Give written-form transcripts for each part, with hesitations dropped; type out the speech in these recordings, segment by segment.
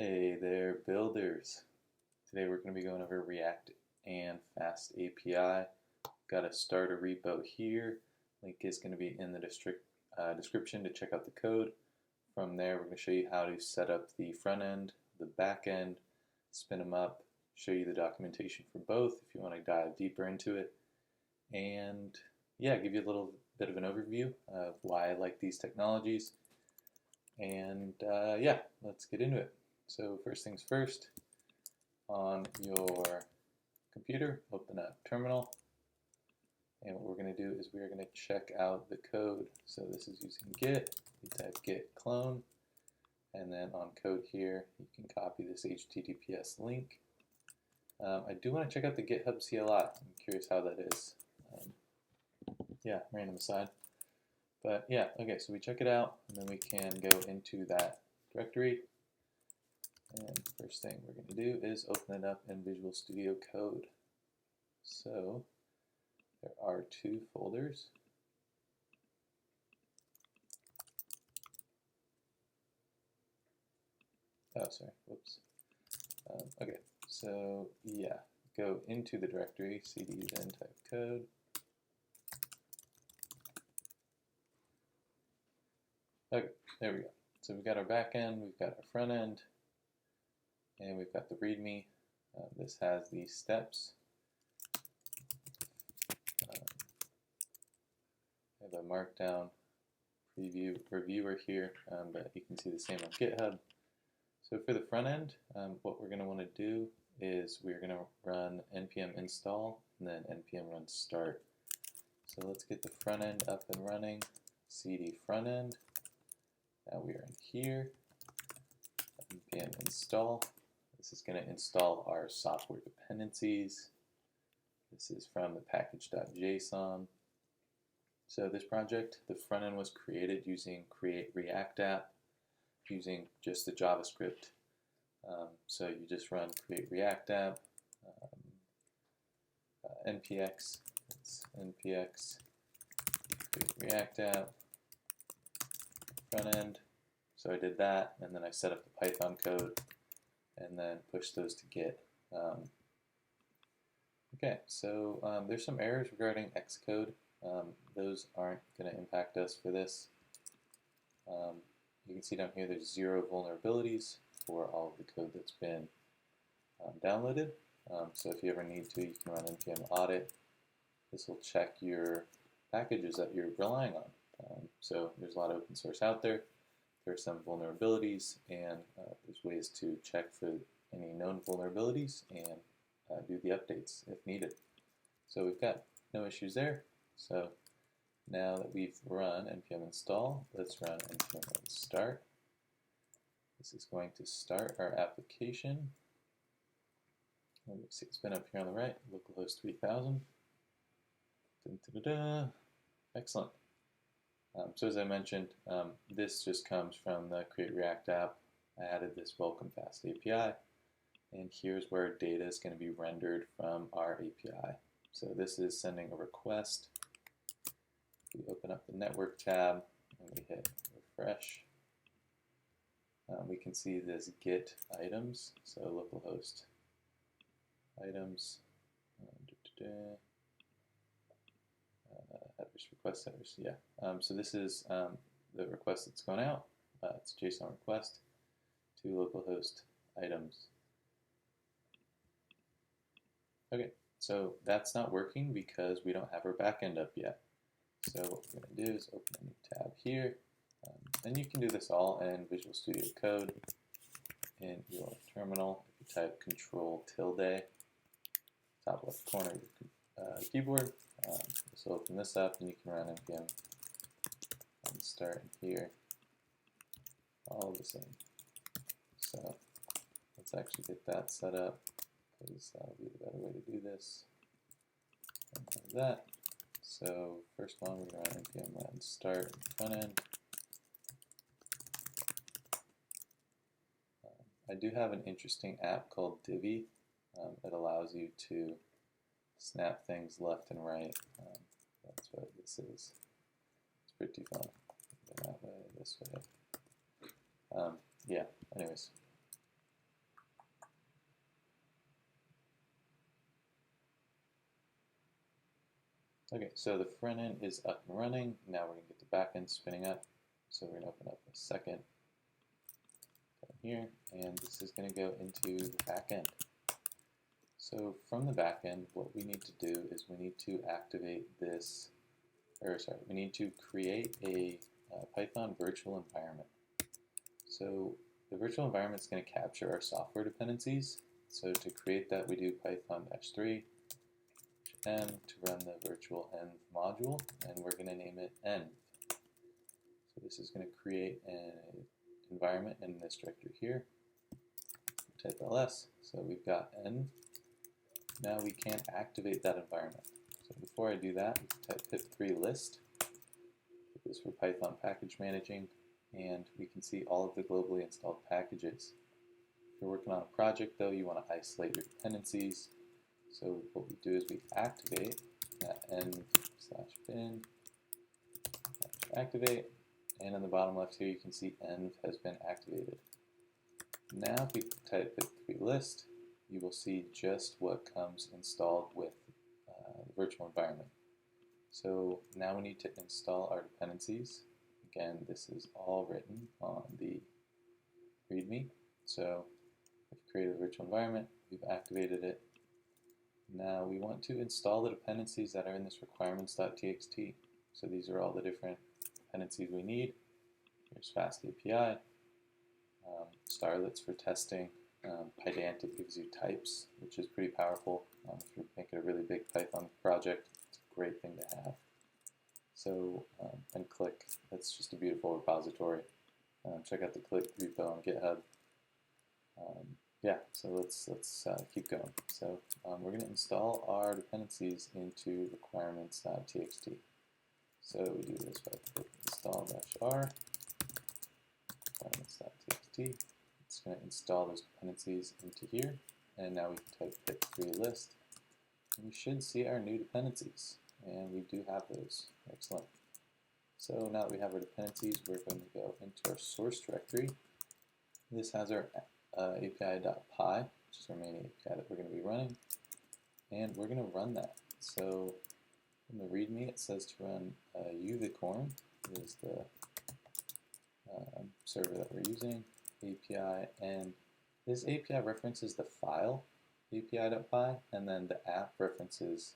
Hey there, builders. Today we're going to be going over React and FastAPI. Got a starter repo here. Link is going to be in the description to check out the code. From there, we're going to show you how to set up the front end, the back end, spin them up, show you the documentation for both if you want to dive deeper into it, and yeah, give you a little bit of an overview of why I like these technologies. And yeah, let's get into it. So first things first, on your computer, open up terminal. And what we're going to do is we're going to check out the code. So this is using Git. You type Git Clone. And then on code here, you can copy this HTTPS link. I do want to check out the GitHub CLI. I'm curious how that is. Yeah, random aside. But yeah, okay, so we check it out, and then we can go into that directory. And first thing we're going to do is open it up in Visual Studio Code. So there are two folders. Oh, sorry, whoops. Okay, so yeah, go into the directory, cd then type code. Okay, there we go. So we've got our back end, we've got our front end, and we've got the README. This has the steps. I have a markdown preview reviewer here, but you can see the same on GitHub. So for the front end, what we're going to want to do is we're going to run npm install and then npm run start. So let's get the front end up and running. Cd front end. Now we are in here. Npm install. This is going to install our software dependencies. This is from the package.json. So this project, the front end was created using create React app, using just the JavaScript. So you just run create React app, npx, it's npx create React app, front end. So I did that, and then I set up the Python code, and then pushed those to Git. Okay, so there's some errors regarding Xcode. Those aren't going to impact us for this. You can see down here there's 0 vulnerabilities for all of the code that's been downloaded. So if you ever need to, you can run Npm Audit. This will check your packages that you're relying on. So there's a lot of open source out there. There are some vulnerabilities, and there's ways to check for any known vulnerabilities and do the updates if needed. So we've got no issues there. So now that we've run npm install, let's run npm run start. This is going to start our application. Let's see, it's been up here on the right, localhost 3000. Excellent. So as I mentioned, this just comes from the Create React app. I added this welcome fast API, and here's where data is going to be rendered from our API. So this is sending a request. We open up the network tab and we hit refresh. We can see this git items, so localhost items, headers, request headers, yeah. So this is the request that's going out. It's a JSON request to localhost items. Okay, so that's not working because we don't have our backend up yet. So what we're going to do is open a new tab here. And you can do this all in Visual Studio Code in your terminal. If you type Control tilde, top left corner of your keyboard, this will open this up, and you can run npm and start here. All the same. So let's actually get that set up, because that'll be the better way to do this. And like that. So first one, we're going to run npm run start front end. I do have an interesting app called Divi. It allows you to snap things left and right. That's what this is. It's pretty fun. Go that way, this way. Yeah, anyways. Okay, so the front end is up and running. Now we're going to get the back end spinning up. So we're going to open up a second down here, and this is going to go into the back end. So from the back end, what we need to do is we need to activate this, we need to create a Python virtual environment. So the virtual environment is going to capture our software dependencies. So to create that, we do python-3 env to run the virtual env module, and we're going to name it env. So this is going to create an environment in this directory here. Type ls. So we've got env. Now we can't activate that environment. So before I do that, we can type pip3 list. This is for Python package managing, and we can see all of the globally installed packages. If you're working on a project though, you want to isolate your dependencies. So what we do is we activate that env/bin activate, and in the bottom left here you can see env has been activated. Now if we type pip3 list, you will see just what comes installed with the virtual environment. So now we need to install our dependencies. Again, this is all written on the README. So we've created a virtual environment, we've activated it. Now we want to install the dependencies that are in this requirements.txt. So these are all the different dependencies we need. Here's FastAPI, Starlets for testing, Pydantic gives you types, which is pretty powerful. If you're making a really big Python project, it's a great thing to have. So, and Click, that's just a beautiful repository. Check out the Click repo on GitHub. Yeah, so let's keep going. So we're going to install our dependencies into requirements.txt. So we do this by install-r requirements.txt. It's going to install those dependencies into here, and now we can type pip3 list, and we should see our new dependencies, and we do have those. Excellent. So now that we have our dependencies, we're going to go into our source directory. This has our api.py, which is our main API that we're going to be running, and we're going to run that. So in the README, it says to run uvicorn is the server that we're using, API, and this API references the file api.py, and then the app references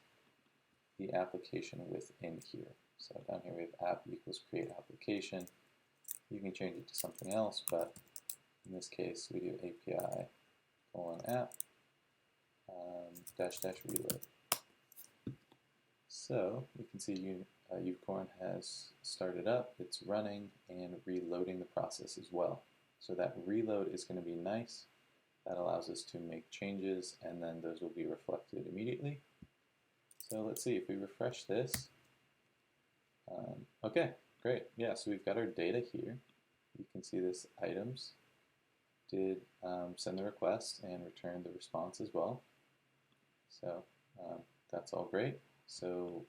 the application within here. So down here we have app equals create application. You can change it to something else, but in this case we do API :app -- reload. So we can see uvicorn has started up, it's running and reloading the process as well. So that reload is going to be nice. That allows us to make changes, and then those will be reflected immediately. So let's see if we refresh this. Okay, great. Yeah, so we've got our data here. You can see this items did send the request and return the response as well. So that's all great. So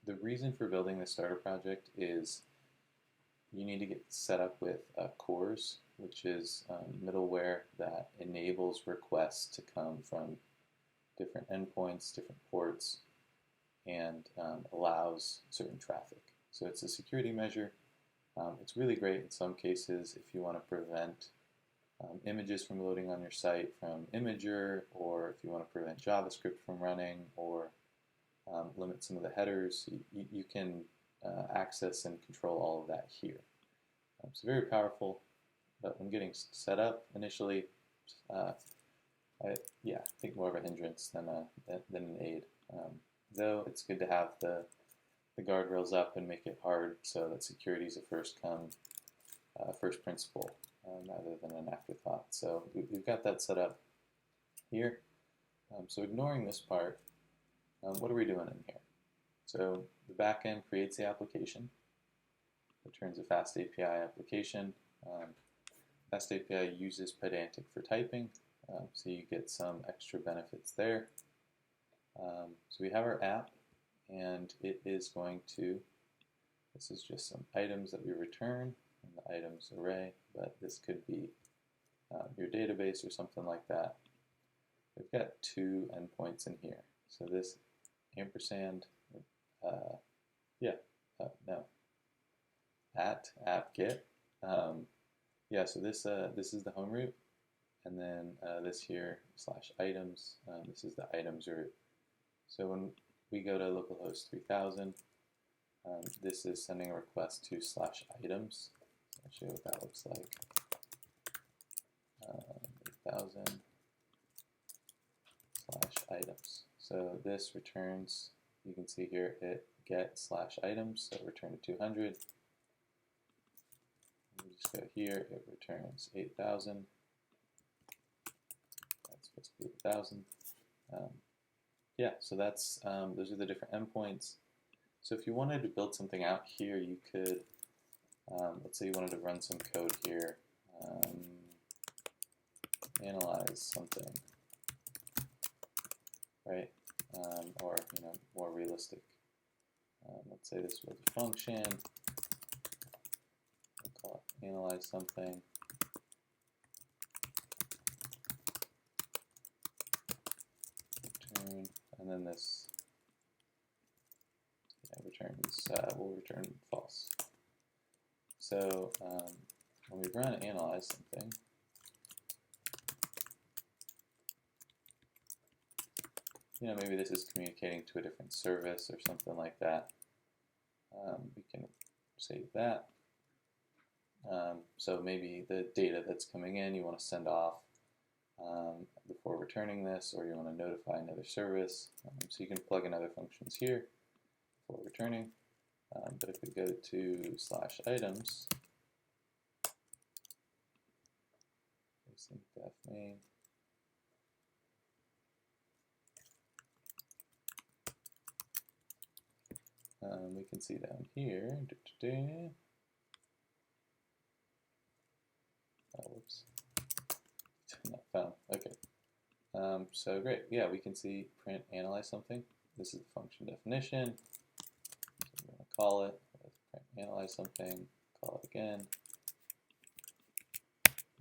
the reason for building the starter project is you need to get set up with CORS, which is middleware that enables requests to come from different endpoints, different ports, and allows certain traffic. So it's a security measure. It's really great in some cases if you want to prevent images from loading on your site from Imager, or if you want to prevent JavaScript from running, or limit some of the headers. You can access and control all of that here. It's very powerful, but when getting set up initially, I think more of a hindrance than an aid. Though it's good to have the guardrails up and make it hard so that security is a first principle rather than an afterthought. So we've got that set up here. So ignoring this part, what are we doing in here? So the backend creates the application, returns a FastAPI application. FastAPI uses Pydantic for typing, so you get some extra benefits there. So we have our app, and it is going to, this is just some items that we return in the items array, but this could be your database or something like that. We've got two endpoints in here. So this ampersand yeah, no, at app-get. Yeah, so this is the home root, and then this here /items. This is the items root. So when we go to localhost 3000, this is sending a request to /items. I'll show you what that looks like. 3000 /items. So this returns, you can see here, it get /items, so return to 200. We just go here, it returns 8000. That's supposed to be 1000. Yeah, so that's those are the different endpoints. So if you wanted to build something out here, you could, let's say you wanted to run some code here, analyze something, right? Or more realistic. Let's say this was a function. We'll call it analyze something. Return, and then this returns will return false. So when we run analyze something, maybe this is communicating to a different service or something like that. We can save that. So maybe the data that's coming in you want to send off before returning this, or you want to notify another service. So you can plug in other functions here before returning. But if we go to /items, async def main, we can see down here. Oh, whoops. Not found. Okay. So great. Yeah, we can see print analyze something. This is the function definition. So we're going to call it print analyze something. Call it again.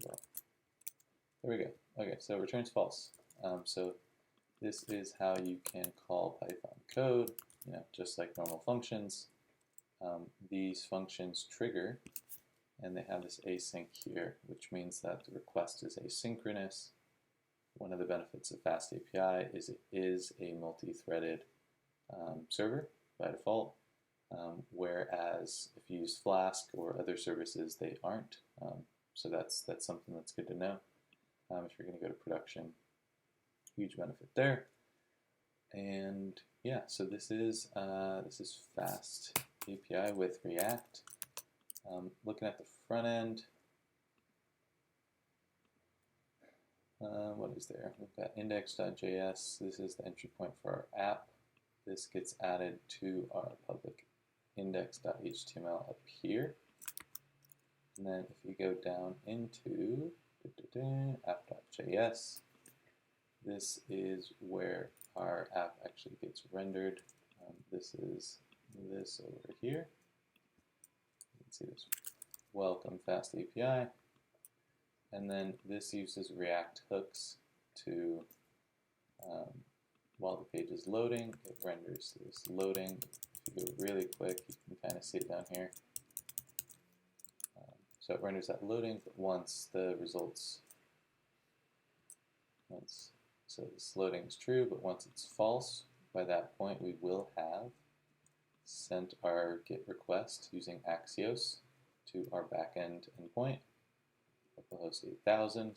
Well, there we go. Okay, so it returns false. So this is how you can call Python code. Just like normal functions. These functions trigger, and they have this async here, which means that the request is asynchronous. One of the benefits of FastAPI is it is a multi-threaded server by default, whereas if you use Flask or other services, they aren't. So that's something that's good to know. If you're going to go to production, huge benefit there. And yeah, so this is FastAPI with React. Looking at the front end, what is there? We've got index.js. This is the entry point for our app. This gets added to our public index.html up here. And then if you go down into app.js, this is where our app actually gets rendered. This is this over here. You can see this. Welcome FastAPI. And then this uses React hooks to, while the page is loading, it renders this loading. If you go really quick, you can kind of see it down here. So it renders that loading, but once the results, so this loading is true, but once it's false, by that point we will have sent our GET request using Axios to our backend endpoint, localhost 8000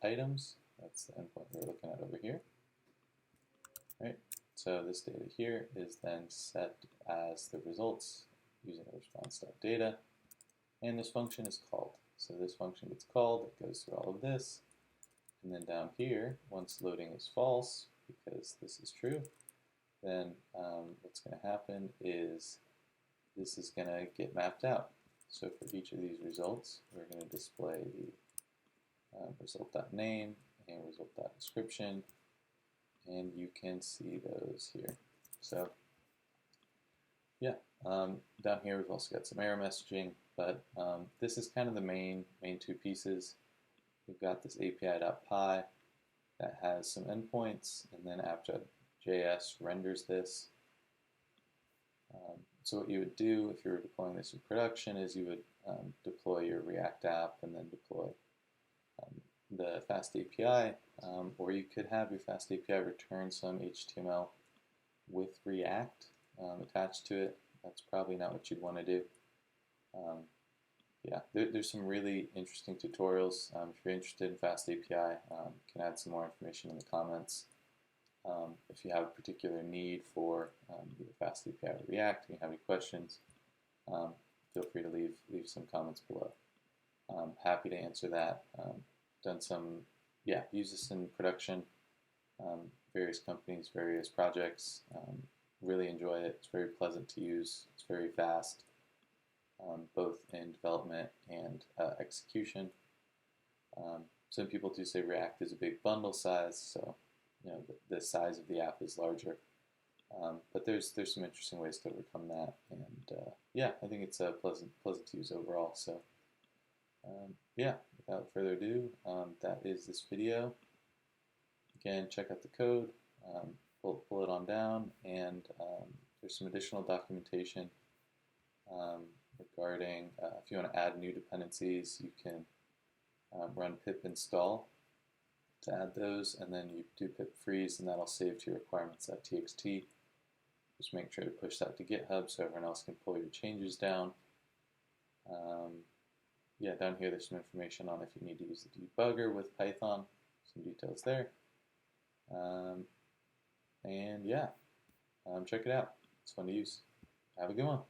/items. That's the endpoint we're looking at over here. Right. So this data here is then set as the results using a response.data, and this function is called. So this function gets called, it goes through all of this, and then down here, once loading is false, because this is true, then what's going to happen is this is going to get mapped out. So for each of these results, we're going to display the result.name and result.description, and you can see those here. So yeah, down here we've also got some error messaging, but this is kind of the main two pieces. We've got this API.py that has some endpoints, and then app.js renders this. So what you would do if you were deploying this in production is you would deploy your React app and then deploy the FastAPI, or you could have your FastAPI return some HTML with React attached to it. That's probably not what you'd want to do. Yeah, there's some really interesting tutorials. If you're interested in FastAPI, you can add some more information in the comments. If you have a particular need for either FastAPI or React, and you have any questions, feel free to leave some comments below. I'm happy to answer that. Done some, use this in production, various companies, various projects. Really enjoy it. It's very pleasant to use. It's very fast, both in development and execution. Some people do say React is a big bundle size, so the size of the app is larger. But there's some interesting ways to overcome that, and I think it's pleasant to use overall. So without further ado, that is this video. Again, check out the code, pull it on down, and there's some additional documentation regarding if you want to add new dependencies, you can run pip install to add those, and then you do pip freeze, and that'll save to your requirements.txt. Just make sure to push that to GitHub so everyone else can pull your changes down. Down here there's some information on if you need to use the debugger with Python, some details there. Check it out. It's fun to use. Have a good one.